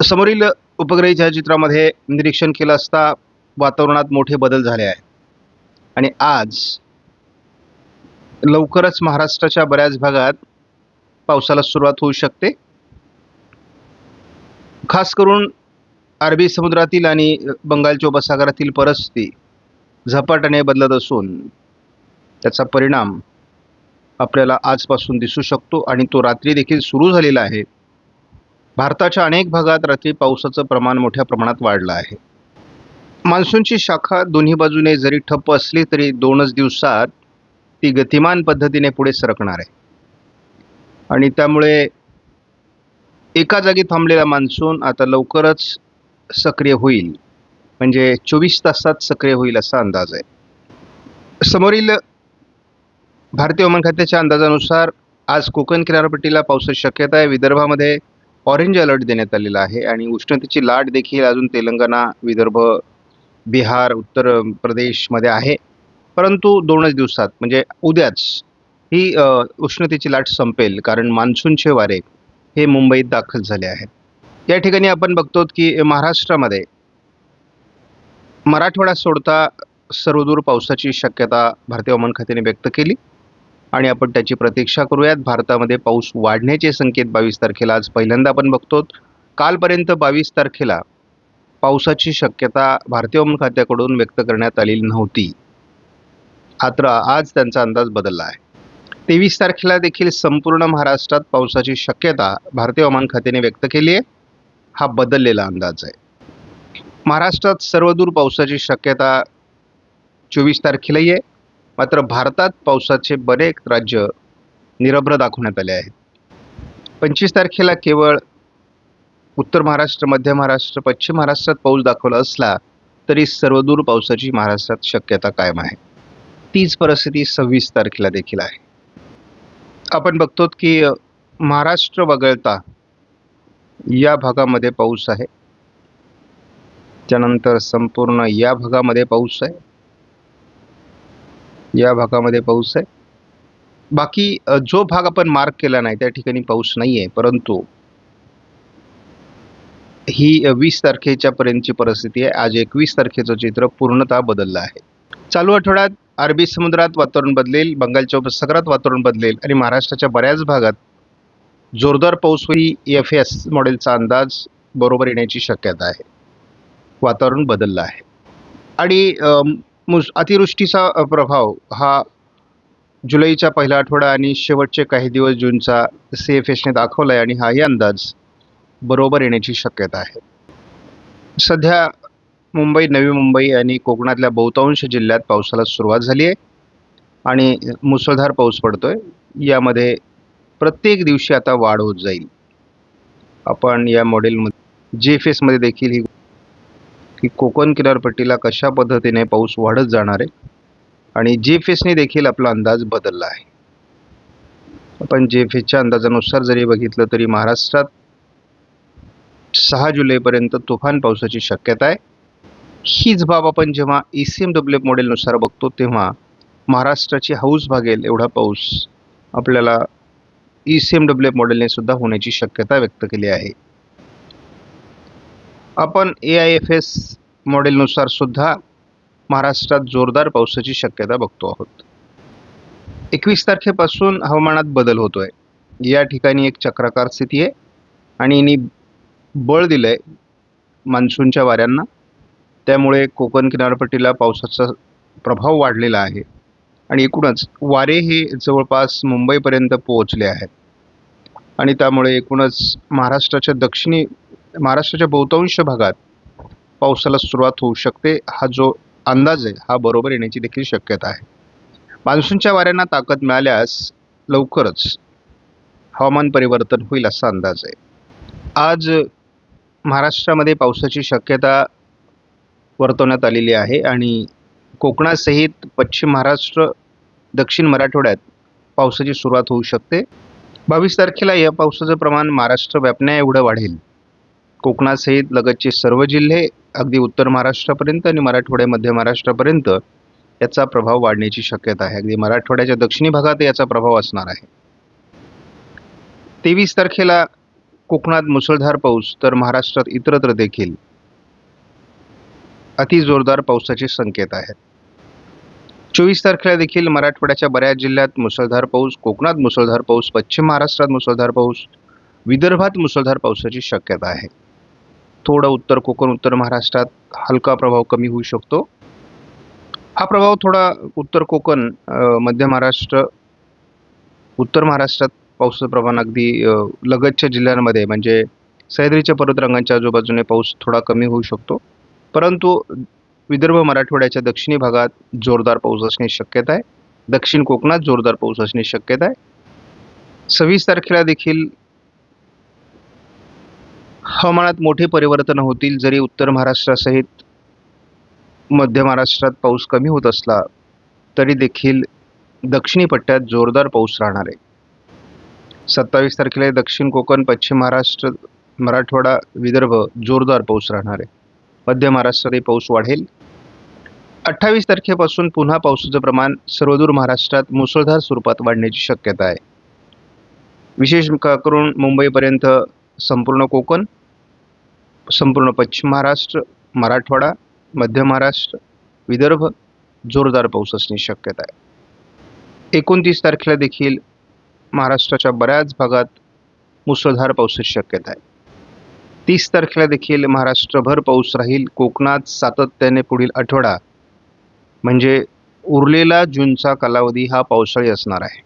समोरील उपग्रही छायाचित्रामध्ये निरीक्षण केलं असता वातावरणात मोठे बदल झाले आहेत आणि आज लवकरच महाराष्ट्राच्या बऱ्याच भागात पावसाला सुरुवात होऊ शकते. खास करून अरबी समुद्रातील आणि बंगालच्या उपसागरातील परिस्थिती झपाट्याने बदलत असून त्याचा परिणाम आपल्याला आजपासून दिसू शकतो आणि तो रात्री देखील सुरू झालेला आहे. भारताच्या अनेक भागात रात्री पावसाचं प्रमाण मोठ्या प्रमाणात वाढलं आहे. मान्सूनची शाखा दोन्ही बाजूने जरी ठप्प असली तरी 2च दिवसात ती गतिमान पद्धतीने पुढे सरकणार आहे आणि त्यामुळे एका जागी थांबलेला मान्सून आता लवकरच सक्रिय होईल, म्हणजे 24 तासात सक्रिय होईल असा अंदाज आहे. समोरील भारतीय हवामान खात्याच्या अंदाजानुसार आज कोकण किनारपट्टीला पावसाची शक्यता आहे. विदर्भामध्ये ऑरेंज अलर्ट देण्यात आलेला आहे आणि उष्णतेची लाट देखील अजून तेलंगणा, विदर्भ, बिहार, उत्तर प्रदेशमध्ये आहे. परंतु 2च दिवसात म्हणजे उद्याच ही उष्णतेची लाट संपेल, कारण मान्सूनचे वारे हे मुंबईत दाखल झाले आहेत. या ठिकाणी आपण बघतो की महाराष्ट्रामध्ये मराठवाडा सोडता सर्वदूर पावसाची शक्यता भारतीय हवामान खात्याने व्यक्त केली आणि आपण त्याची प्रतीक्षा करूयात. भारतामध्ये पाऊस वाढण्याचे संकेत 22 तारखेला आज पहिल्यांदा आपण बघतो. कालपर्यंत 22 तारखेला पावसाची शक्यता भारतीय हवामान खात्याकडून व्यक्त करण्यात आलेली नव्हती. मात्र आज त्यांचा अंदाज बदलला आहे. 23 तारखेला देखील संपूर्ण महाराष्ट्रात पावसाची शक्यता भारतीय हवामान खात्याने व्यक्त केली आहे. हा बदललेला अंदाज आहे. महाराष्ट्रात सर्वदूर पावसाची शक्यता 24 तारखेलाही आहे. मात्र भारतात पावसाचे बरेच राज्य निरभ्र दाखवण्यात आले आहेत. 25 तारखेला केवळ उत्तर महाराष्ट्र, मध्य महाराष्ट्र, पश्चिम महाराष्ट्रात पाऊस दाखवला असला तरी सर्वदूर पावसाची महाराष्ट्रात शक्यता कायम आहे. तीच परिस्थिती 26 तारखेला देखील आहे. आपण बघतो की महाराष्ट्र वगळता या भागामध्ये पाऊस आहे, त्यानंतर संपूर्ण या भागामध्ये पाऊस आहे, या भागामध्ये पाऊस आहे. बाकी जो भाग आपण मार्क केला नाही त्या ठिकाणी पाऊस नाही आहे. परंतु ही 20 तारखेच्या पर्यंतची परिस्थिती आहे. आज 21 तारखेचं चित्र पूर्णतः बदललं आहे. चालू आठवड्यात अरबी समुद्रात वातावरण बदलेल, बंगालच्या उपसागरात वातावरण बदलेल आणि महाराष्ट्राच्या बऱ्याच भागात जोरदार पाऊस होईल. EFS मॉडेलचा अंदाज बरोबर येण्याची शक्यता आहे. वातावरण बदललं आहे आणि अतिवृष्टीचा प्रभाव हा जुलैच्या पहिला आठवडा आणि शेवटचे काही दिवस जूनचा CFSने दाखवला आहे आणि हाही अंदाज बरोबर येण्याची शक्यता आहे. सध्या मुंबई, नवी मुंबई आणि कोकणातल्या बहुतांश जिल्ह्यात पावसाला सुरुवात झाली आहे आणि मुसळधार पाऊस पडतोय. यामध्ये प्रत्येक दिवशी आता वाढ होत जाईल. आपण या मॉडेलमध्ये GFSमध्ये देखील ही की कोकण किनारपट्टीला कशा पद्धतीने पाऊस वाढत जाणार आहे आणि GFSने देखील आपला अंदाज बदलला आहे. आपण GFSच्या अंदाजानुसार जरी बघितलं तरी महाराष्ट्रात 6 जुलैपर्यंत तुफान पावसाची शक्यता आहे. हीच बाब आपण जेव्हा ECMWF मॉडेलनुसार बघतो तेव्हा महाराष्ट्राची हौस भागेल एवढा पाऊस आपल्याला ECMWF मॉडेलने सुद्धा होण्याची शक्यता व्यक्त केली आहे. आपण AIFS मॉडेलनुसार सुद्धा महाराष्ट्रात जोरदार पावसाची शक्यता बघतो आहोत. 21 तारखेपासून हवामानात बदल होतोय. या ठिकाणी एक चक्राकार स्थिती आहे आणि यांनी बळ दिलंय मान्सूनच्या वाऱ्यांना. त्यामुळे कोकण किनारपट्टीला पावसाचा प्रभाव वाढलेला आहे आणि एकूणच वारे हे जवळपास मुंबईपर्यंत पोहोचले आहेत आणि त्यामुळे एकूणच महाराष्ट्राच्या बहुतांश भागात पावसाला सुरुवात होऊ शकते. हा जो अंदाज आहे हा बरोबर येण्याची देखील शक्यता आहे. मान्सूनच्या वाऱ्यांना ताकद मिळाल्यास लवकरच हवामान परिवर्तन होईल असा अंदाज आहे. आज महाराष्ट्रामध्ये पावसाची शक्यता वर्तवण्यात आलेली आहे आणि कोकणासहित पश्चिम महाराष्ट्र, दक्षिण मराठवाड्यात पावसाची सुरुवात होऊ शकते. 22 तारखेला या पावसाचं प्रमाण महाराष्ट्र व्यापण्या एवढं वाढेल. कोकणासहित लगतचे सर्व जिल्हे अगदी उत्तर महाराष्ट्रापर्यंत आणि मराठवाड्या, मध्य महाराष्ट्रापर्यंत याचा प्रभाव वाढण्याची शक्यता आहे. अगदी मराठवाड्याच्या दक्षिणी भागात याचा प्रभाव असणार आहे. 23 तारखेला कोकणात मुसळधार पाऊस तर महाराष्ट्रात इतरत्र देखील अति जोरदार पावसाचे संकेत आहेत. 24 तारखेला देखील मराठवाड्याच्या बऱ्याच जिल्ह्यात मुसळधार पाऊस, कोकणात मुसळधार पाऊस, पश्चिम महाराष्ट्रात मुसळधार पाऊस, विदर्भात मुसळधार पावसाची शक्यता आहे. थोडं उत्तर कोकण, उत्तर महाराष्ट्रात हलका प्रभाव कमी होऊ शकतो. हा प्रभाव थोडा उत्तर कोकण, मध्य महाराष्ट्र, उत्तर महाराष्ट्रात पावसाचं प्रमाण अगदी लगतच्या जिल्ह्यांमध्ये म्हणजे सह्याद्रीच्या पर्वतरांगांच्या आजूबाजूने पाऊस थोडा कमी होऊ शकतो. परंतु विदर्भ मराठवाड्याच्या दक्षिणी भागात जोरदार पाऊस असण्याची शक्यता आहे. दक्षिण कोकणात जोरदार पाऊस असण्याची शक्यता आहे. 26 तारखेला देखील हवामानात मोठे परिवर्तन होतील. जरी उत्तर महाराष्ट्रासहित मध्य महाराष्ट्रात पाऊस कमी होत असला तरी देखील दक्षिणी पट्ट्यात जोरदार पाऊस राहणार आहे. 27 तारखेला दक्षिण कोकण, पश्चिम महाराष्ट्र, मराठवाडा, विदर्भ जोरदार पाऊस राहणार आहे. मध्य महाराष्ट्रातही पाऊस वाढेल. 28 तारखेपासून पुन्हा पावसाचं प्रमाण सर्वदूर महाराष्ट्रात मुसळधार स्वरूपात वाढण्याची शक्यता आहे. विशेष करून मुंबईपर्यंत संपूर्ण कोकण, संपूर्ण पश्चिम महाराष्ट्र, मराठवाडा, मध्य महाराष्ट्र, विदर्भ जोरदार पाऊस असण्याची शक्यता आहे. 29 तारखेला देखील महाराष्ट्राच्या बऱ्याच भागात मुसळधार पावसाची शक्यता आहे. 30 तारखेला देखील महाराष्ट्रभर पाऊस राहील. कोकणात सातत्याने पुढील आठवडा म्हणजे उरलेला जूनचा कालावधी हा पावसाळी असणार आहे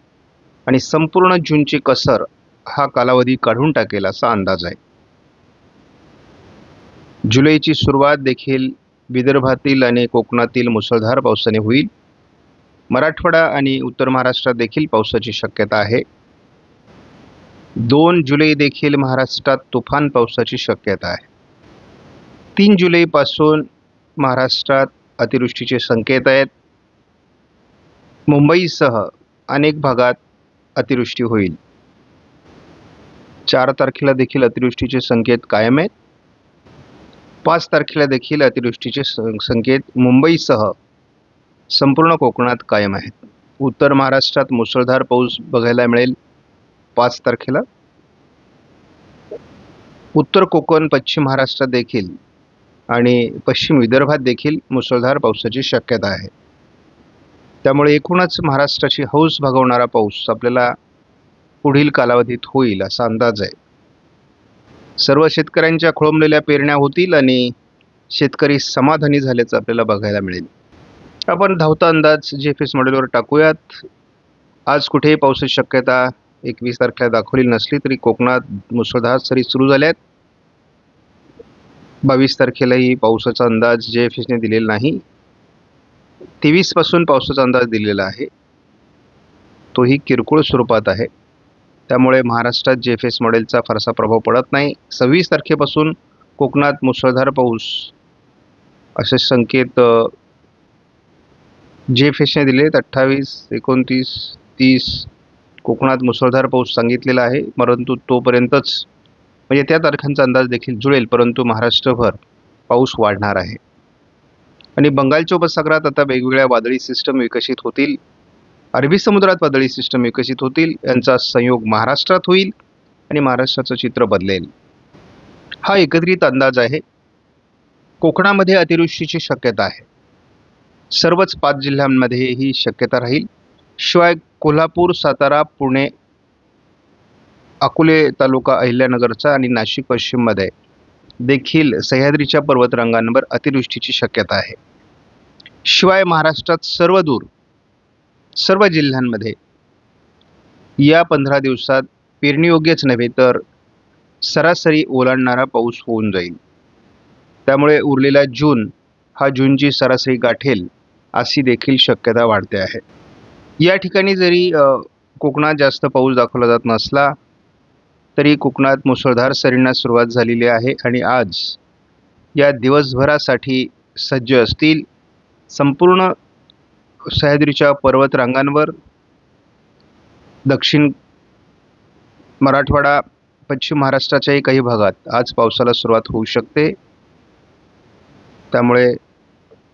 आणि संपूर्ण जूनची कसर हा कालावधी काढून टाकेल असा अंदाज आहे. जुलैची सुरुवात देखील विदर्भातील आणि कोकणातील मुसळधार पावसाने होईल. मराठवाडा आणि उत्तर महाराष्ट्रात देखील पावसाची शक्यता आहे. 2 जुलै देखील महाराष्ट्रात तुफान पावसाची शक्यता आहे. 3 जुलैपासून महाराष्ट्रात अतिवृष्टीचे संकेत आहेत. मुंबईसह अनेक भागात अतिवृष्टी होईल. 4 तारखेला देखील अतिवृष्टीचे संकेत कायम आहेत. 5 तारखेला देखील अतिवृष्टीचे संकेत मुंबईसह संपूर्ण कोकणात कायम आहेत. उत्तर महाराष्ट्रात मुसळधार पाऊस बघायला मिळेल 5 तारखेला. उत्तर कोकण, पश्चिम महाराष्ट्रात देखील आणि पश्चिम विदर्भात देखील मुसळधार पावसाची शक्यता आहे. त्यामुळे एकूणच महाराष्ट्राची हौस भागवणारा पाऊस आपल्याला पुढील कालावधीत होईल असा अंदाज आहे. सर्व शेतकऱ्यांच्या खोळंबलेल्या पेरण्या होतील आणि शेतकरी समाधानी झाल्याचं आपल्याला बघायला मिळेल. आपण धावता अंदाज GFS मॉडेलवर टाकूयात. आज कुठेही पावसाची शक्यता 21 तारखेला दाखवली नसली तरी कोकणात मुसळधार सरी सुरू झाल्यात. 22 तारखेलाही पावसाचा अंदाज GFSने दिलेला नाही. 23 पासून पावसाचा अंदाज दिलेला आहे, तोही किरकोळ स्वरूपात आहे. त्यामुळे महाराष्ट्रात GFS मॉडेलचा फारसा प्रभाव पडत नाही. 26 तारखेपासून कोकणात मुसळधार पाऊस असे संकेत GFSने दिले. 28, 29, 30 कोकणात मुसळधार पाऊस सांगितलेला आहे. परंतु तोपर्यंतच म्हणजे त्या तारखांचा अंदाज देखील जुळेल, परंतु महाराष्ट्रभर पाऊस वाढणार आहे. आणि बंगालच्या उपसागरात आता वेगवेगळ्या वादळी सिस्टम विकसित होतील. अरबी समुद्रात वादळी सिस्टम विकसित होतील. यांचा संयोग महाराष्ट्रात होईल आणि महाराष्ट्राचं चित्र बदलेल. हा एकत्रित अंदाज आहे. कोकणामध्ये अतिवृष्टीची शक्यता आहे. सर्वच 5 जिल्ह्यांमध्ये ही शक्यता राहील. शिवाय कोल्हापूर, सातारा, पुणे, अकोले तालुका, अहिल्यानगरचा आणि नाशिक पश्चिममध्ये देखील सह्याद्रीच्या पर्वतरांगांवर अतिवृष्टीची शक्यता आहे. शिवाय महाराष्ट्रात सर्व जिल्ह्यांमध्ये या 15 दिवसात पेरणीयोग्यच नव्हे तर सरासरी ओलांडणारा पाऊस होऊन जाईल. त्यामुळे उरलेला जून हा जूनची सरासरी गाठेल अशी देखील शक्यता वाढते आहे. या ठिकाणी जरी कोकणात जास्त पाऊस दाखवला जात नसला तरी कोकणात मुसळधार सरींना सुरुवात झालेली आहे आणि आज या दिवसभरासाठी सज्ज असतील. संपूर्ण सह्याद्रीच्या पर्वतरांगांवर, दक्षिण मराठवाडा, पश्चिम महाराष्ट्राच्याही काही भागात आज पावसाला सुरुवात होऊ शकते. त्यामुळे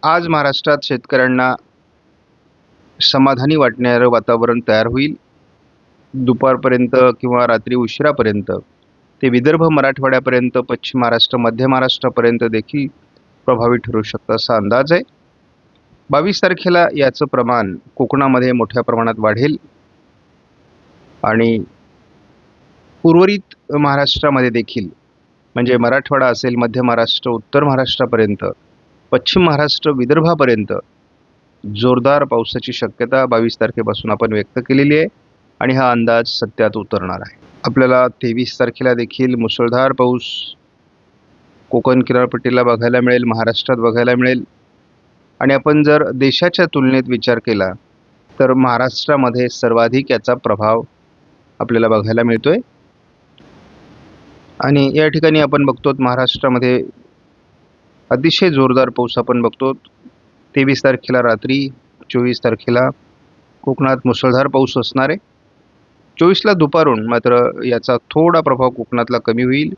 आज महाराष्ट्रात शेतकऱ्यांना समाधानी वाटणारं वातावरण तयार होईल. दुपारपर्यंत किंवा रात्री उशिरापर्यंत ते विदर्भ मराठवाड्यापर्यंत, पश्चिम महाराष्ट्र, मध्य महाराष्ट्रापर्यंत देखील प्रभावी ठरू शकतं असा अंदाज आहे. 22 तारखेला याचं प्रमाण कोकणामध्ये मोठ्या प्रमाणात वाढेल आणि उर्वरित महाराष्ट्रामध्ये देखील म्हणजे मराठवाडा असेल, मध्य महाराष्ट्र, उत्तर महाराष्ट्रापर्यंत, पश्चिम महाराष्ट्र, विदर्भापर्यंत जोरदार पावसाची शक्यता 22 तारखेपासून आपण व्यक्त केलेली आहे आणि हा अंदाज सत्यात उतरणार आहे. आपल्याला 23 तारखेला देखील मुसळधार पाऊस कोकण किनारपट्टीला बघायला मिळेल, महाराष्ट्रात बघायला मिळेल. आणि आपण जर देशाच्या तुलनेत विचार केला तर महाराष्ट्रामध्ये सर्वाधिक याचा प्रभाव आपल्याला बघायला मिळतोय. आणि या ठिकाणी आपण बघतो महाराष्ट्रामध्ये अतिशय जोरदार पाऊस आपण बघतो. 23 तारखेला रात्री, 24 तारखेला कोकणात मुसळधार पाऊस असणार आहे. 24ला दुपारून मात्र याचा थोडा प्रभाव कोकणातला कमी होईल.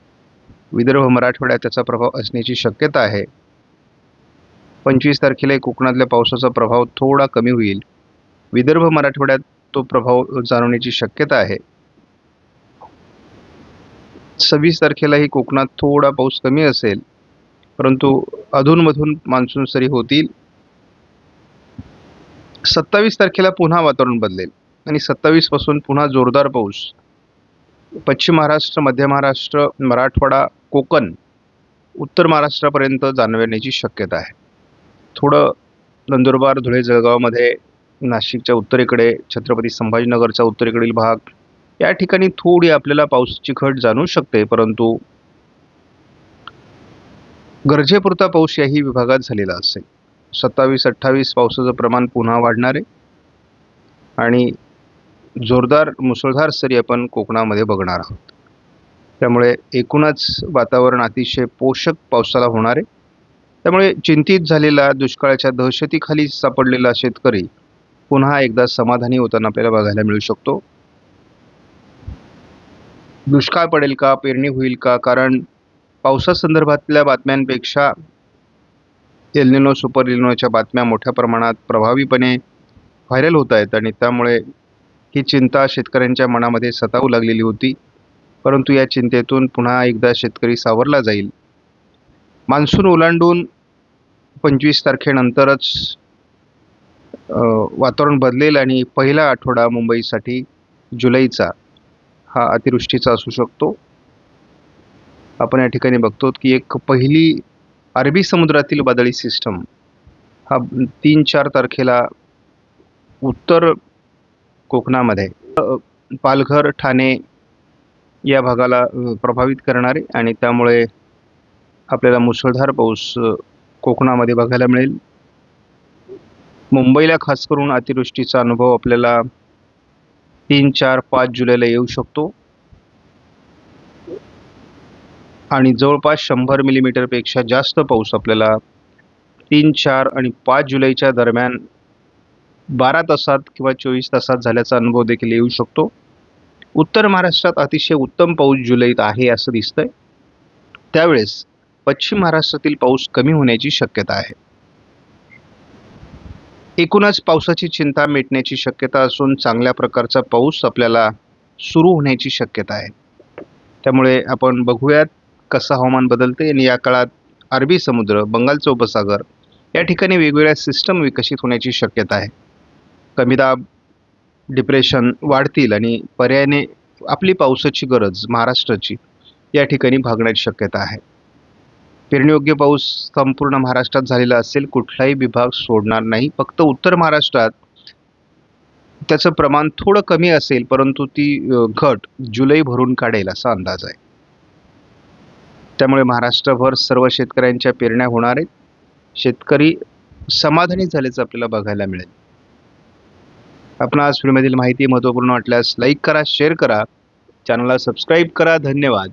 विदर्भ मराठवाड्यात त्याचा प्रभाव असण्याची शक्यता आहे. 25 तारखेला कोकणातल्या पावसाचा प्रभाव थोडा कमी होईल. विदर्भ मराठवाड्यात तो प्रभाव जाणवण्याची शक्यता आहे. 26 तारखेलाही कोकणात थोडा पाऊस कमी असेल, परंतु अधूनमधून मान्सून सरी होतील. 27 तारखेला पुन्हा वातावरण बदलेल आणि 27 पासून पुन्हा जोरदार पाऊस पश्चिम महाराष्ट्र, मध्य महाराष्ट्र, मराठवाडा, कोकण, उत्तर महाराष्ट्रापर्यंत जाणवण्याची शक्यता आहे. थोडं नंदुरबार, धुळे, जळगावमध्ये, नाशिकच्या उत्तरेकडे, छत्रपती संभाजीनगरच्या उत्तरेकडील भाग या ठिकाणी थोडी आपल्याला पावसाची घट जाणवू शकते, परंतु गरजेपुरता पाऊस याही विभागात झालेला असेल. 27-28 पावसाचं प्रमाण पुन्हा वाढणार आहे आणि जोरदार मुसळधार सरी आपण कोकणामध्ये बघणार आहोत. त्यामुळे एकूणच वातावरण अतिशय पोषक पावसाला होणार आहे. त्यामुळे चिंतित झालेला, दुष्काळाच्या दहशतीखाली सापडलेला शेतकरी पुन्हा एकदा समाधानी होताना आपल्याला बघायला मिळू शकतो. दुष्काळ पडेल का, पेरणी होईल का? कारण पावसासंदर्भातल्या बातम्यांपेक्षा एल निनो, सुपर एल निनोच्या बातम्या मोठ्या प्रमाणात प्रभावीपणे व्हायरल होत आहेत आणि त्यामुळे ही चिंता शेतकऱ्यांच्या मनामध्ये सतावू लागलेली होती. परंतु या चिंतेतून पुन्हा एकदा शेतकरी सावरला जाईल. मान्सून ओलांडून 25 तारखेनंतरच वातावरण बदलेल आणि पहिला आठवडा मुंबईसाठी जुलैचा हा अतिवृष्टीचा असू शकतो. आपण या ठिकाणी बघतो की एक पहिली अरबी समुद्रातील वादळी सिस्टम हा 3-4 तारखेला उत्तर कोकणामध्ये पालघर, ठाणे या भागाला प्रभावित करणार आहे आणि त्यामुळे आपल्याला मुसळधार पाऊस कोकणामध्ये बघायला मिळेल. मुंबईला खास करून अतिवृष्टीचा अनुभव आपल्याला 3, 4, 5 जुलैला येऊ शकतो आणि जवळपास 100 मिलीमीटरपेक्षा जास्त पाऊस आपल्याला 3, 4 आणि 5 जुलैच्या दरम्यान 12 तासात किंवा 24 तासात झाल्याचा अनुभव देखील येऊ शकतो. उत्तर महाराष्ट्रात अतिशय उत्तम पाऊस जुलैत आहे असं दिसतंय. त्यावेळेस पश्चिम महाराष्ट्रातील पाऊस कमी होण्याची शक्यता आहे. एकूणच पावसाची चिंता मिटण्याची शक्यता असून चांगल्या प्रकारचा पाऊस आपल्याला सुरू होण्याची शक्यता आहे. त्यामुळे आपण बघूयात कसं हवामान बदलते आणि या काळात अरबी समुद्र, बंगालचा उपसागर या ठिकाणी वेगवेगळ्या सिस्टम विकसित होण्याची शक्यता आहे. कमी दाब, डिप्रेशन वाढतील आणि पर्यायाने आपली पावसाची गरज महाराष्ट्राची या ठिकाणी भागण्याची शक्यता आहे. पेरणीयोग्य पाऊस संपूर्ण महाराष्ट्रात झालेला असेल, कुठलाही विभाग सोडणार नाही. फक्त उत्तर महाराष्ट्रात त्याचं प्रमाण थोडं कमी असेल, परंतु ती घट जुलै भरून काढेल असा अंदाज आहे. त्यामुळे महाराष्ट्रभर सर्व शेतकऱ्यांच्या पेरण्या होणार आहेत. शेतकरी समाधानी झाल्याचं आपल्याला बघायला मिळेल. आपणास व्हिडिओमधील माहिती महत्त्वपूर्ण वाटल्यास लाईक करा, शेअर करा, चॅनलला सबस्क्राईब करा. धन्यवाद.